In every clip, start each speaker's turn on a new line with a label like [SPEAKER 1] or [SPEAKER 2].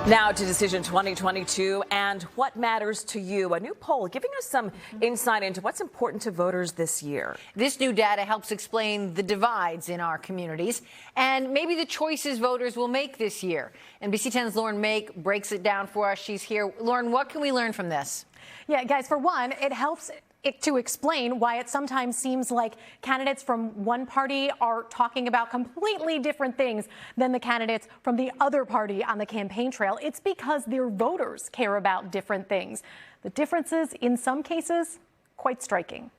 [SPEAKER 1] Now to Decision 2022 and what matters to you. A new poll giving us some insight into what's important to voters this year.
[SPEAKER 2] This new data helps explain the divides in our communities and maybe the choices voters will make this year. NBC 10's Lauren Mayk breaks it down for us. She's here. Lauren, what can we learn from this?
[SPEAKER 3] Yeah, guys, for one, it helps to explain why it sometimes seems like candidates from one party are talking about completely different things than the candidates from the other party on the campaign trail. It's because their voters care about different things. The differences, in some cases, quite striking.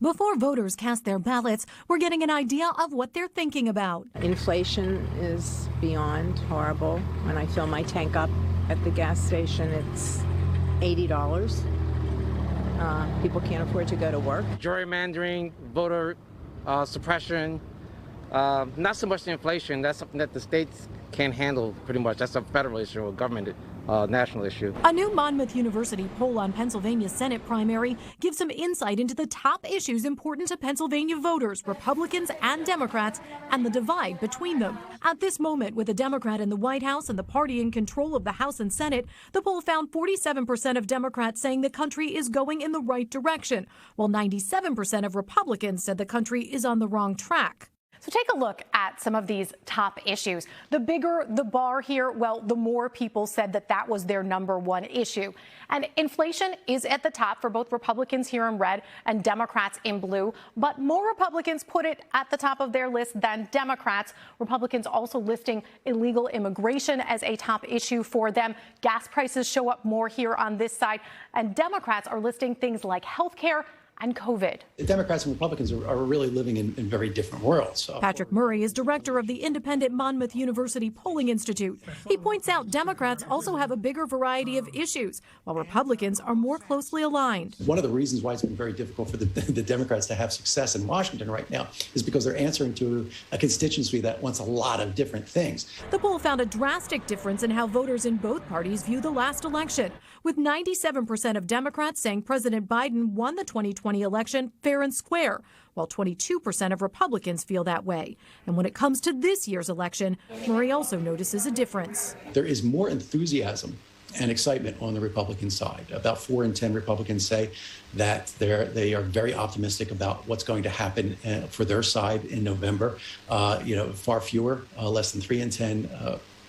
[SPEAKER 4] Before voters cast their ballots, we're getting an idea of what they're thinking about.
[SPEAKER 5] Inflation is beyond horrible. When I fill my tank up at the gas station, it's $80. People can't afford to go to work.
[SPEAKER 6] Gerrymandering, voter suppression, not so much the inflation. That's something that the states can't handle pretty much. That's a federal issue or government national issue.
[SPEAKER 4] A new Monmouth University poll on Pennsylvania's Senate primary gives some insight into the top issues important to Pennsylvania voters, Republicans and Democrats, and the divide between them. At this moment, with a Democrat in the White House and the party in control of the House and Senate, the poll found 47% of Democrats saying the country is going in the right direction, while 97% of Republicans said the country is on the wrong track.
[SPEAKER 3] So take a look at some of these top issues. The bigger the bar here, well, the more people said that that was their number one issue. And inflation is at the top for both Republicans here in red and Democrats in blue. But more Republicans put it at the top of their list than Democrats. Republicans also listing illegal immigration as a top issue for them. Gas prices show up more here on this side. And Democrats are listing things like health care and COVID.
[SPEAKER 7] The Democrats and Republicans are really living in very different worlds. So.
[SPEAKER 4] Patrick Murray is director of the independent Monmouth University Polling Institute. He points out Democrats also have a bigger variety of issues, while Republicans are more closely aligned.
[SPEAKER 7] One of the reasons why it's been very difficult for the Democrats to have success in Washington right now is because they're answering to a constituency that wants a lot of different things.
[SPEAKER 4] The poll found a drastic difference in how voters in both parties view the last election, with 97% of Democrats saying President Biden won the 2020 election fair and square, while 22% of Republicans feel that way. And when it comes to this year's election, Murray also notices a difference.
[SPEAKER 7] There is more enthusiasm and excitement on the Republican side. About 4 in 10 Republicans say that they are very optimistic about what's going to happen for their side in November. Far fewer, less than 3 in 10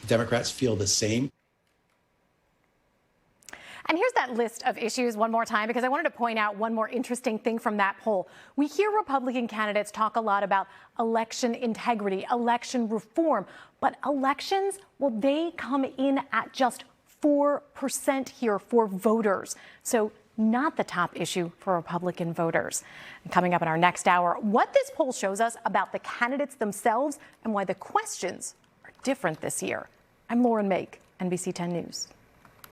[SPEAKER 7] Democrats feel the same.
[SPEAKER 3] And here's that list of issues one more time, because I wanted to point out one more interesting thing from that poll. We hear Republican candidates talk a lot about election integrity, election reform, but elections, well, they come in at just 4% here for voters. So not the top issue for Republican voters. And coming up in our next hour, what this poll shows us about the candidates themselves and why the questions are different this year. I'm Lauren Mayk, NBC 10 News.